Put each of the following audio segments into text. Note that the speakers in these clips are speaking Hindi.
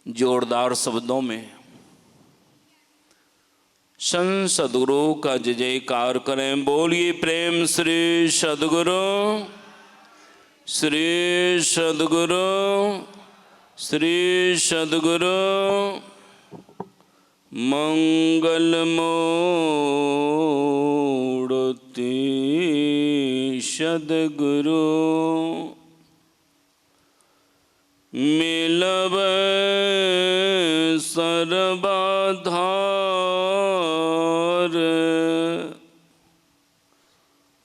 जोरदार शब्दों में संत सद्गुरु का जय जयकार करें। बोलिए प्रेम श्री सद्गुरु, श्री सद्गुरु, श्री सद्गुरु। मंगल मूर्ति सद्गुरु, मिलब सर्वाधार।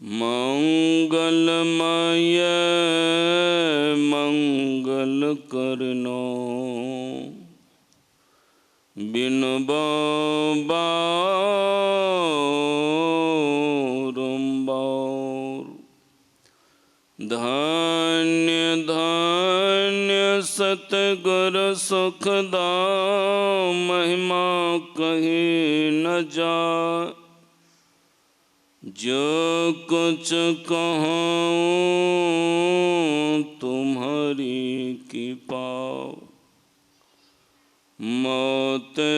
मंगलमय मंगल करनो, बिन बारंबार। धन्य धन्य सतगुरु सुखदाम, महिमा कही न जाए। जो कुछ कहूँ तुम्हारी कृपा, मोते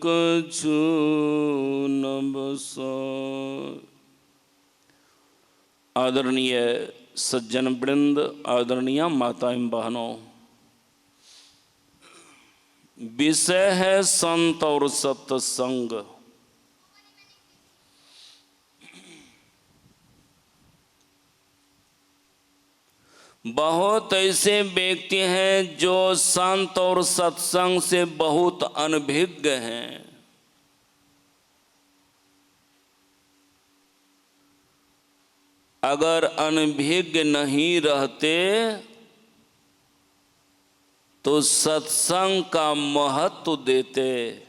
कछु न बसाए। आदरणीय सज्जन वृंद, आदरणीय माता एवं बहनों, विषय है संत और सत्संग। बहुत ऐसे व्यक्ति हैं जो संत और सत्संग से बहुत अनभिज्ञ हैं। अगर अनभिज्ञ नहीं रहते तो सत्संग का महत्व देते।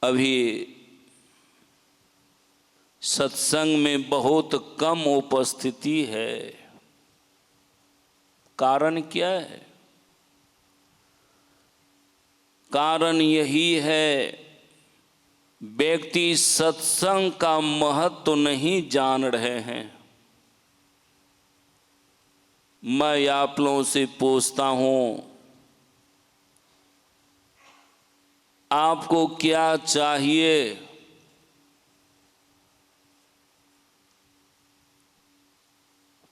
अभी सत्संग में बहुत कम उपस्थिति है। कारण क्या है? कारण यही है, व्यक्ति सत्संग का महत्व नहीं जान रहे हैं। मैं आप लोगों से पूछता हूं, आपको क्या चाहिए?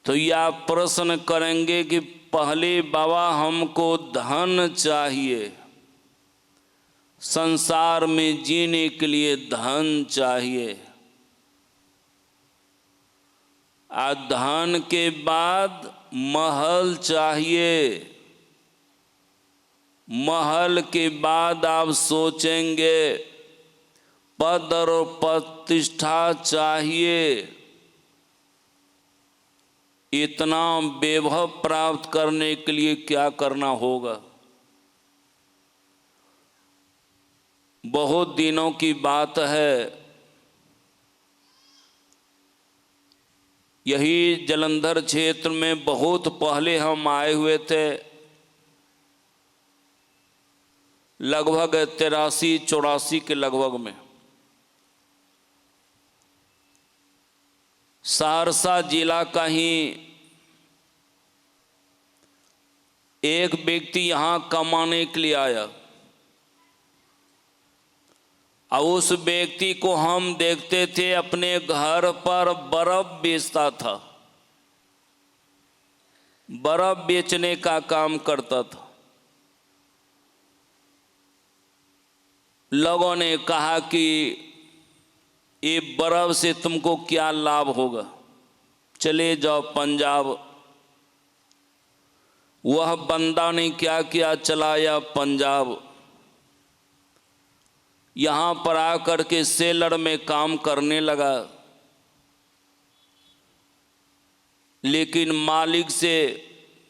तो यह प्रश्न करेंगे कि पहले बाबा हमको धन चाहिए, संसार में जीने के लिए धन चाहिए। धन के बाद महल चाहिए। महल के बाद आप सोचेंगे पद और प्रतिष्ठा चाहिए। इतना वैभव प्राप्त करने के लिए क्या करना होगा? बहुत दिनों की बात है, यही जालंधर क्षेत्र में बहुत पहले हम आए हुए थे। लगभग 83-84 के लगभग में सहरसा जिला का ही एक व्यक्ति यहाँ कमाने के लिए आया। और उस व्यक्ति को हम देखते थे अपने घर पर बर्फ बेचता था, बर्फ बेचने का काम करता था। लोगों ने कहा कि ये बर्फ से तुमको क्या लाभ होगा, चले जाओ पंजाब। वह बंदा ने क्या किया, चलाया पंजाब। यहाँ पर आकर के सेलर में काम करने लगा। लेकिन मालिक से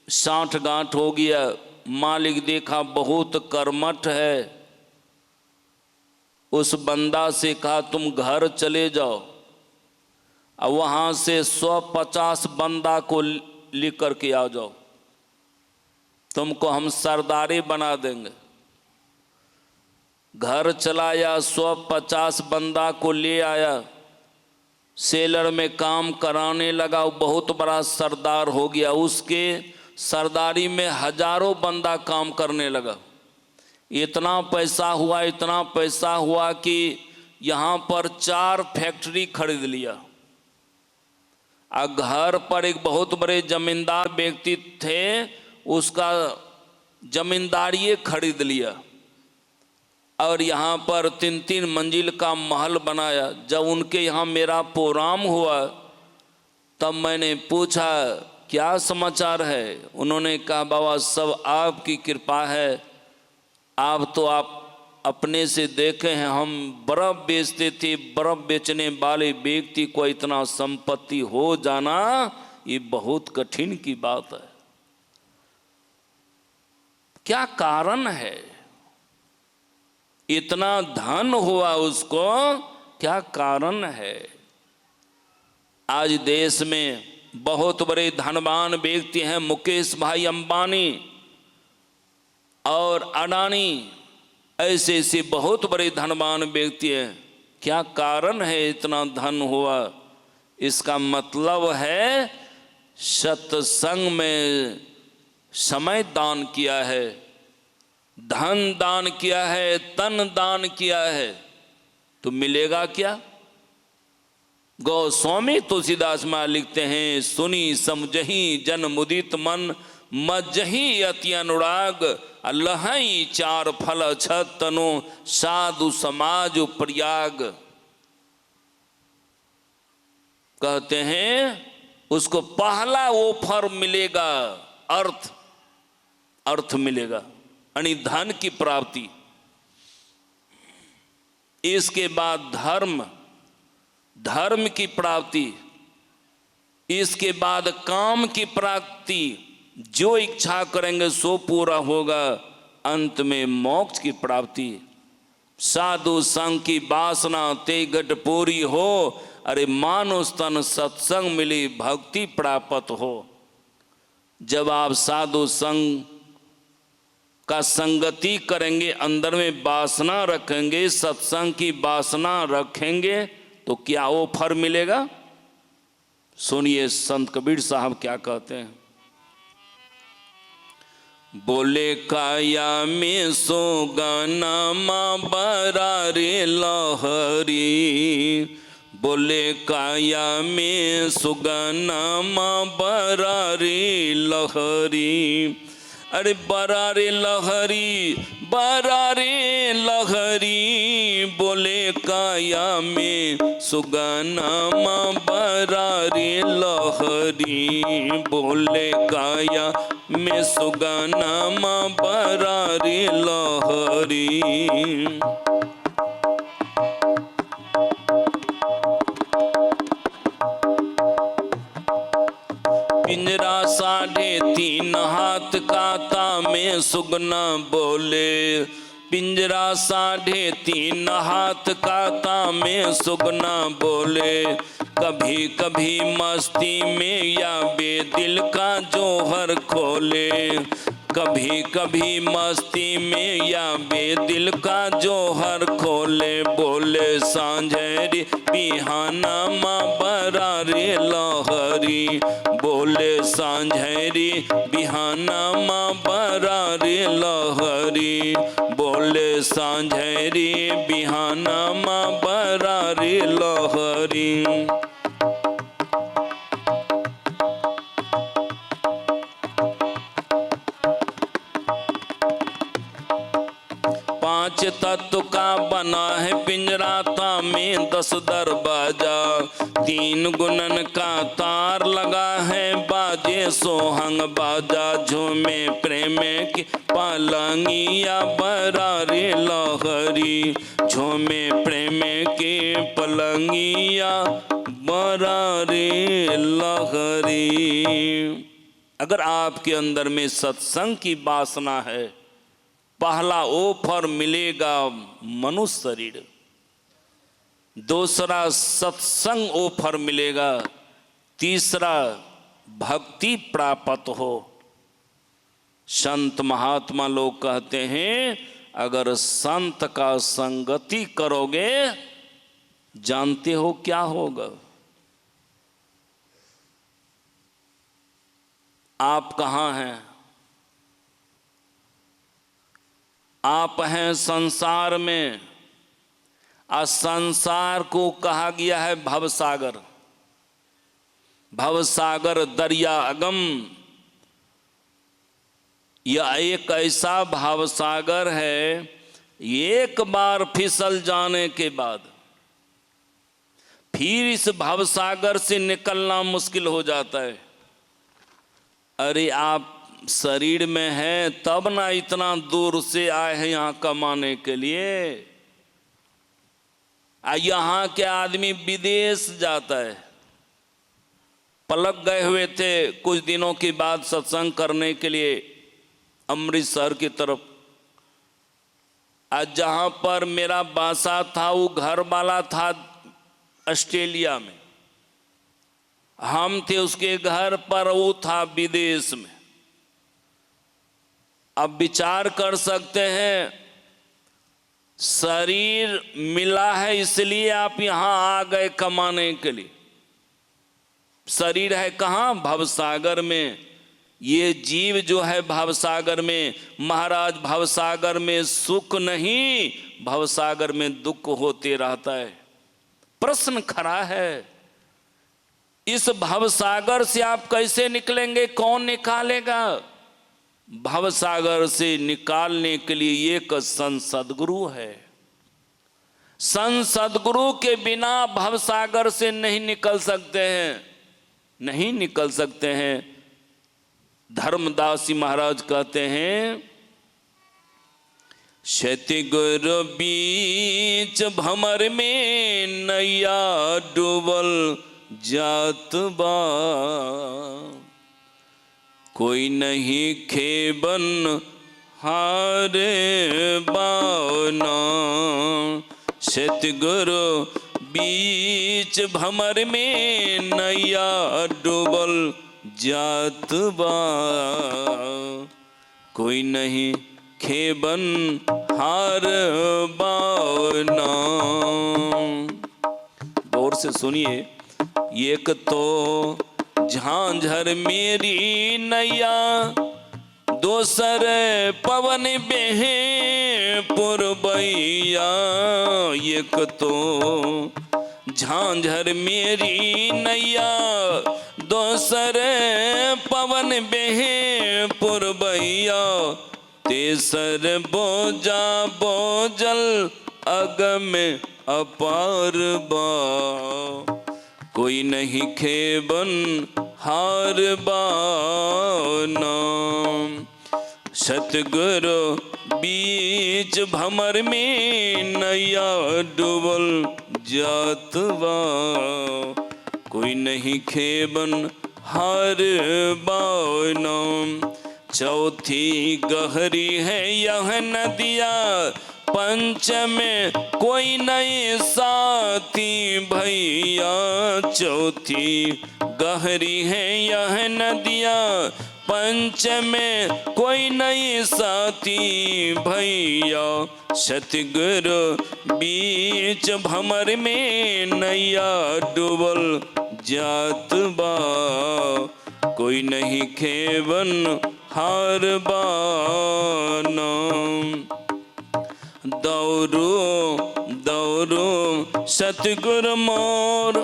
साठ-गांठ हो गया। मालिक देखा बहुत कर्मठ है, उस बंदा से कहा तुम घर चले जाओ और वहाँ से 150 बंदा को लेकर के आ जाओ, तुमको हम सरदारी बना देंगे। घर चलाया, 150 बंदा को ले आया, सेलर में काम कराने लगा, वो बहुत बड़ा सरदार हो गया। उसके सरदारी में हजारों बंदा काम करने लगा। इतना पैसा हुआ, इतना पैसा हुआ कि यहाँ पर 4 फैक्ट्री खरीद लिया। घर पर एक बहुत बड़े जमींदार व्यक्ति थे, उसका जमींदारी खरीद लिया और यहाँ पर 3-3 मंजिल का महल बनाया। जब उनके यहाँ मेरा प्रोग्राम हुआ तब मैंने पूछा क्या समाचार है। उन्होंने कहा बाबा सब आपकी कृपा है, आप तो आप अपने से देखे हैं, हम बर्फ बेचते थे, बर्फ बेचने वाले व्यक्ति को इतना संपत्ति हो जाना ये बहुत कठिन की बात है। क्या कारण है, इतना धन हुआ उसको, क्या कारण है। आज देश में बहुत बड़े धनवान व्यक्ति हैं, मुकेश भाई अंबानी और अडानी, ऐसे ऐसे बहुत बड़े धनवान व्यक्ति हैं। क्या कारण है इतना धन हुआ। इसका मतलब है सत्संग में समय दान किया है, धन दान किया है, तन दान किया है, तो मिलेगा क्या। गोस्वामी तुलसीदास माँ लिखते हैं, सुनी समझही जन मुदित मन, मज्जही अति अनुराग, लहई 4 फल छत तनु, साधु समाज प्रयाग। कहते हैं उसको पहला ऑफर मिलेगा, अर्थ मिलेगा, यानी धन की प्राप्ति। इसके बाद धर्म की प्राप्ति, इसके बाद काम की प्राप्ति, जो इच्छा करेंगे सो पूरा होगा, अंत में मोक्ष की प्राप्ति। साधु संग की वासना ते गट पूरी हो, अरे मानुष तन सत्संग मिली भक्ति प्राप्त हो। जब आप साधु संग का संगति करेंगे, अंदर में वासना रखेंगे, सत्संग की वासना रखेंगे, तो क्या वो फल मिलेगा। सुनिए संत कबीर साहब क्या कहते हैं। बोले काया में सो गाना माँ बरारे लहरी, बोले काया में सुगाना माँ बरारे लहरी, अरे बरारे लहरी, बरारे लहरी, बोले काया में सुगाना माँ बरारे लहरी, बोले काया में सुगाना माँ बरारे लहरी। पिंजरा 3.5 हाथ का में सुगना बोले, पिंजरा 3.5 हाथ का में सुगना बोले, कभी कभी मस्ती में या बेदिल का जोहर खोले, कभी कभी मस्ती में या बेदिल का जोहर खोले, बोले सांझेरी बिहाना माँ बरारे लहरी, बोले सांझेरी बिहाना माँ बरारे लहरी, बोले सांझेरी बिहाना माँ बरारे लहरी। पांच तत्व का बना है पिंजरा, में 10 दरवाजा, 3 गुणन का तार लगा है, बाजे सोहंग बाजा, झूमे प्रेम की पलंगिया बरारे लहरी, झूमे प्रेम की पलंगिया बरारे लहरी। अगर आपके अंदर में सत्संग की वासना है, पहला ऑफर मिलेगा मनुष्य शरीर, दूसरा सत्संग ऑफर मिलेगा, तीसरा भक्ति प्राप्त हो। संत महात्मा लोग कहते हैं अगर संत का संगति करोगे, जानते हो क्या होगा। आप कहाँ हैं? आप हैं संसार में, और संसार को कहा गया है भवसागर। भवसागर दरिया अगम, यह एक ऐसा भवसागर है, एक बार फिसल जाने के बाद फिर इस भवसागर से निकलना मुश्किल हो जाता है। अरे आप शरीर में हैं तब ना इतना दूर से आए हैं यहाँ कमाने के लिए। यहाँ के आदमी विदेश जाता है। पलक गए हुए थे कुछ दिनों के बाद सत्संग करने के लिए अमृतसर की तरफ। आज जहाँ पर मेरा बासा था वो घर वाला था ऑस्ट्रेलिया में, हम थे उसके घर पर, वो था विदेश में। अब विचार कर सकते हैं, शरीर मिला है इसलिए आप यहाँ आ गए कमाने के लिए। शरीर है कहाँ? भवसागर में। ये जीव जो है भवसागर में, महाराज भवसागर में सुख नहीं, भवसागर में दुख होते रहता है। प्रश्न खड़ा है, इस भवसागर से आप कैसे निकलेंगे? कौन निकालेगा? भवसागर से निकालने के लिए एक संत सद्गुरु है। संत सद्गुरु के बिना भवसागर से नहीं निकल सकते हैं, नहीं निकल सकते हैं। धर्मदास जी महाराज कहते हैं, क्षतिगुरु बीच भंवर में नैया डूबल जात बा, कोई नहीं खेबन हारे बावना। सतगुरु बीच भंवर में नैया डूबल जात बा, कोई नहीं खेबन हार बावना। गौर से सुनिए, एक तो झांझर मेरी नैया, दोसर पवन बेहे पुरबैया। एक तो झांझर मेरी नैया, दोसर पवन बेहे पुरबैया। तेसर बोजा बोजल अगम अपार बा, कोई नहीं खेबन हार बाना। सतगुरु बीच भंवर में नैया डूबल जात बा, कोई नहीं खेबन हार बाना। चौथी गहरी है यह नदिया, पंचम कोई नहीं साथी भैया। चौथी गहरी है यह नदिया, पंचम कोई नहीं साथी भैया। सतगुरु बीच भंवर में नैया डूबल जात बा, कोई नहीं खेबन हार बाना। दौड़ो दौड़ो सतगुरु मोर,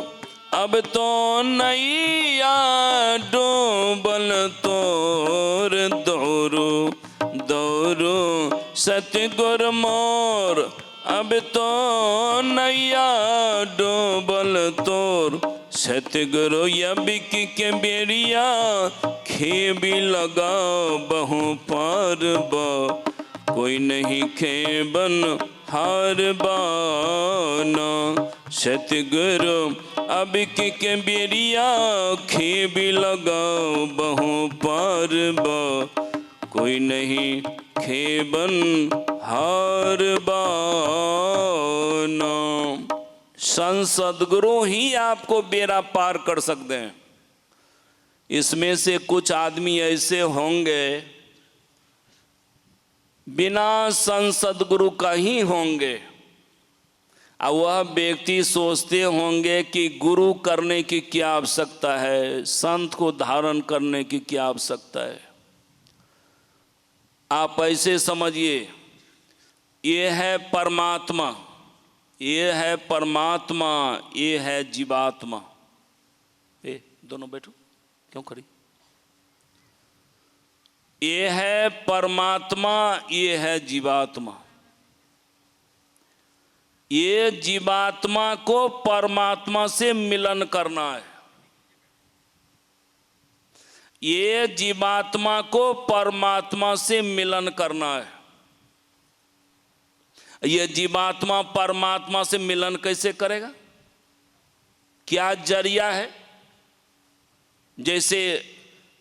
अब तो नैया डूबल तोर। दौड़ो दौड़ो सतगुरु मोर, अब तो नैया डूबल तोर। सतगुरु यबिक के बेरिया, खेबी लगा बहु पार बा, कोई नहीं खेबन हार बाना। सतगुरु अबिक के बेरिया, खेबी लगा बहु पार बा, कोई नहीं खेबन हार बाना। संत सद्गुरु ही आपको बेड़ा पार कर सकते हैं। इसमें से कुछ आदमी ऐसे होंगे बिना संत सद्गुरु का ही होंगे, अब वह व्यक्ति सोचते होंगे कि गुरु करने की क्या आवश्यकता है, संत को धारण करने की क्या आवश्यकता है। आप ऐसे समझिए, ये है परमात्मा, ये है परमात्मा, ये है जीवात्मा। दोनों बैठो, क्यों खड़ी। ये है परमात्मा, ये है जीवात्मा। ये जीवात्मा को परमात्मा से मिलन करना है। ये जीवात्मा को परमात्मा से मिलन करना है। ये जीवात्मा परमात्मा से मिलन कैसे करेगा, क्या जरिया है। जैसे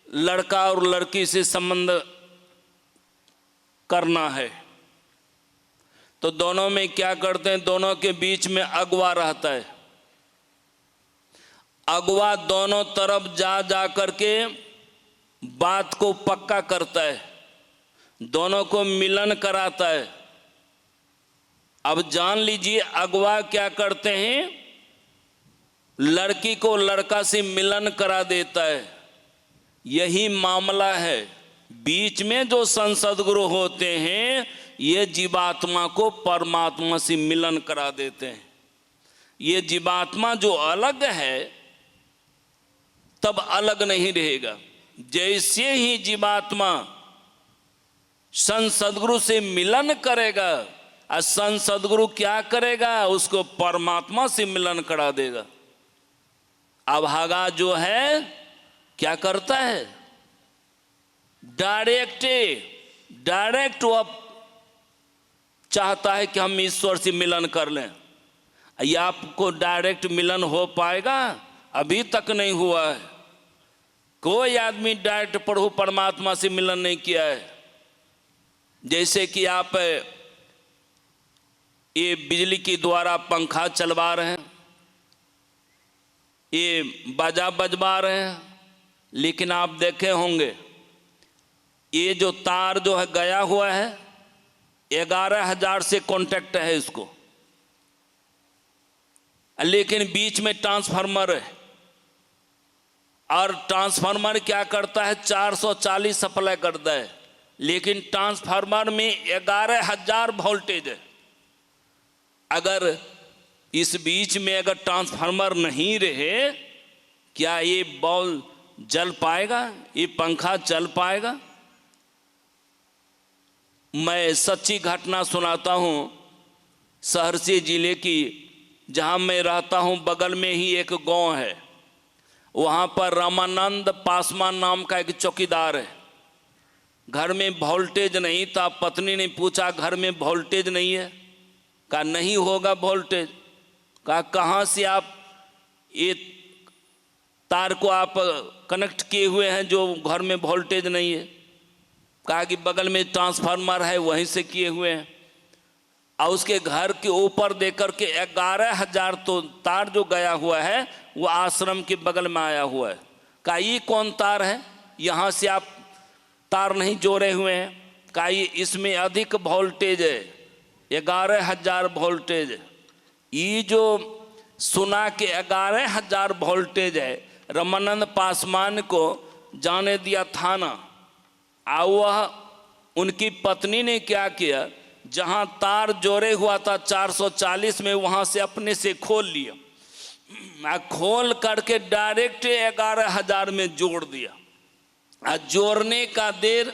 लड़का और लड़की से संबंध करना है तो दोनों में क्या करते हैं, दोनों के बीच में अगवा रहता है। अगवा दोनों तरफ जा करके बात को पक्का करता है, दोनों को मिलन कराता है। अब जान लीजिए, अगवा क्या करते हैं, लड़की को लड़का से मिलन करा देता है। यही मामला है, बीच में जो संत गुरु होते हैं ये जीवात्मा को परमात्मा से मिलन करा देते हैं। ये जीवात्मा जो अलग है तब अलग नहीं रहेगा। जैसे ही जीवात्मा संत सदगुरु से मिलन करेगा, और संत सदगुरु क्या करेगा, उसको परमात्मा से मिलन करा देगा। अभागा जो है क्या करता है, डायरेक्ट वह चाहता है कि हम ईश्वर से मिलन कर लें। या आपको डायरेक्ट मिलन हो पाएगा, अभी तक नहीं हुआ है। कोई आदमी डायरेक्ट प्रभु परमात्मा से मिलन नहीं किया है। जैसे कि आप ये बिजली के द्वारा पंखा चलवा रहे हैं, ये बाजा बजवा रहे हैं, लेकिन आप देखे होंगे ये जो तार जो है गया हुआ है, 11,000 से कांटेक्ट है इसको, लेकिन बीच में ट्रांसफार्मर है। और ट्रांसफार्मर क्या करता है, 440 सप्लाई करता है, लेकिन ट्रांसफार्मर में 11,000 वोल्टेज है। अगर इस बीच में अगर ट्रांसफार्मर नहीं रहे, क्या ये बॉल जल पाएगा, ये पंखा चल पाएगा। मैं सच्ची घटना सुनाता हूँ, सहरसा जिले की, जहाँ मैं रहता हूँ बगल में ही एक गांव है। वहाँ पर रामानंद पासवान नाम का एक चौकीदार है। घर में वोल्टेज नहीं था, पत्नी ने पूछा घर में वोल्टेज नहीं है, कहा नहीं होगा वोल्टेज। कहा कहाँ से आप ये तार को आप कनेक्ट किए हुए हैं जो घर में वोल्टेज नहीं है। कहा कि बगल में ट्रांसफार्मर है वहीं से किए हुए हैं। और उसके घर के ऊपर देकर के 11,000 तो तार जो गया हुआ है वो आश्रम के बगल में आया हुआ है। कहा ये कौन तार है, यहाँ से आप तार नहीं जोड़े हुए हैं। कहा ये इसमें अधिक वोल्टेज है, 11,000 वोल्टेज। ये जो सुना के 11,000 वोल्टेज है, रामानंद पासवान को जाने दिया थाना। और वह उनकी पत्नी ने क्या किया, जहां तार जोड़े हुआ था 440 में, वहां से अपने से खोल लिया। खोल करके डायरेक्ट 11,000 में जोड़ दिया। जोड़ने का देर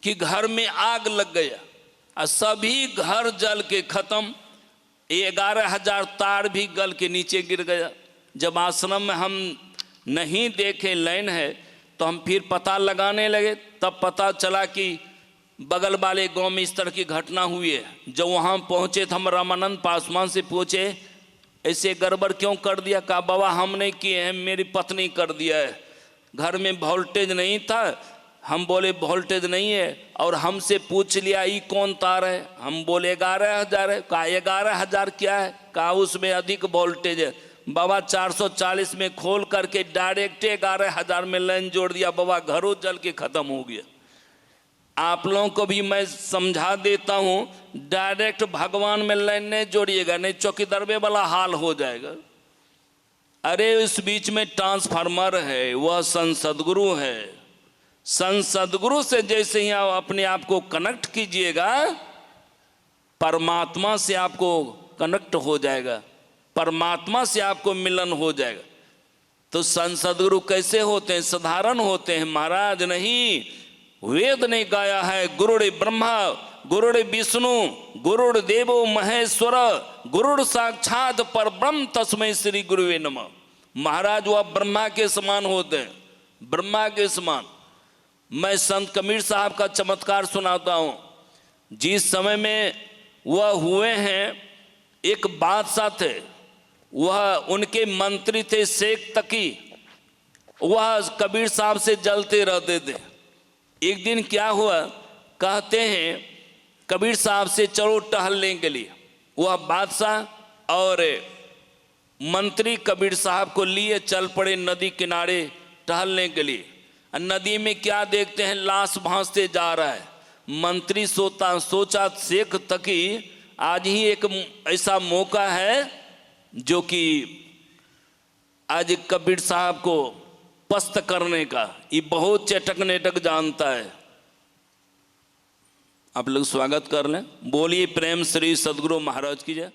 कि घर में आग लग गया और सभी घर जल के खत्म। 11,000 तार भी गल के नीचे गिर गया। जब आश्रम में हम नहीं देखे लाइन है तो हम फिर पता लगाने लगे, तब पता चला कि बगल वाले गांव में इस तरह की घटना हुई है। जब वहाँ पहुँचे तो हम रामानंद पासवान से पूछे ऐसे गड़बड़ क्यों कर दिया। कहा बाबा हम नहीं किए हैं, मेरी पत्नी कर दिया है। घर में वोल्टेज नहीं था। हम बोले वोल्टेज नहीं है, और हमसे पूछ लिया ये कौन तार है। हम बोले 11,000 है। कहा 11,000 क्या है। कहा उसमें अधिक वोल्टेज है। बाबा 440 में खोल करके डायरेक्ट 11,000 में लाइन जोड़ दिया। बाबा घरों जल के खत्म हो गया। आप लोगों को भी मैं समझा देता हूं, डायरेक्ट भगवान में लाइन नहीं जोड़िएगा, नहीं चौकीदारवे वाला हाल हो जाएगा। अरे इस बीच में ट्रांसफार्मर है, वह संत सद्गुरु है। संत सद्गुरु से जैसे ही आप अपने आप को कनेक्ट कीजिएगा, परमात्मा से आपको कनेक्ट हो जाएगा, परमात्मा से आपको मिलन हो जाएगा। तो संत सद्गुरु कैसे होते हैं? साधारण होते हैं महाराज। नहीं, वेद ने गाया है, गुरुड़ ब्रह्मा गुरुड़ विष्णु गुरुड़ देवो महेश्वर गुरुड़ साक्षात परब्रह्म तस्मै श्री गुरुवे नमः। महाराज वह ब्रह्मा के समान होते हैं, ब्रह्मा के समान। मैं संत कबीर साहब का चमत्कार सुनाता हूँ। जिस समय में वह हुए हैं, एक बादशाह थे, वह उनके मंत्री थे शेख तकी। वह कबीर साहब से जलते रहते थे। एक दिन क्या हुआ, कहते हैं कबीर साहब से चलो टहलने के लिए। वह बादशाह और मंत्री कबीर साहब को लिए चल पड़े नदी किनारे टहलने के लिए। नदी में क्या देखते हैं, लाश भांसते जा रहा है। मंत्री सोचा शेख तकी आज ही एक ऐसा मौका है जो कि आज कबीर साहब को पस्त करने का। ये बहुत चटक नेटक जानता है। आप लोग स्वागत कर लें। बोलिए प्रेम श्री सद्गुरु महाराज की जय।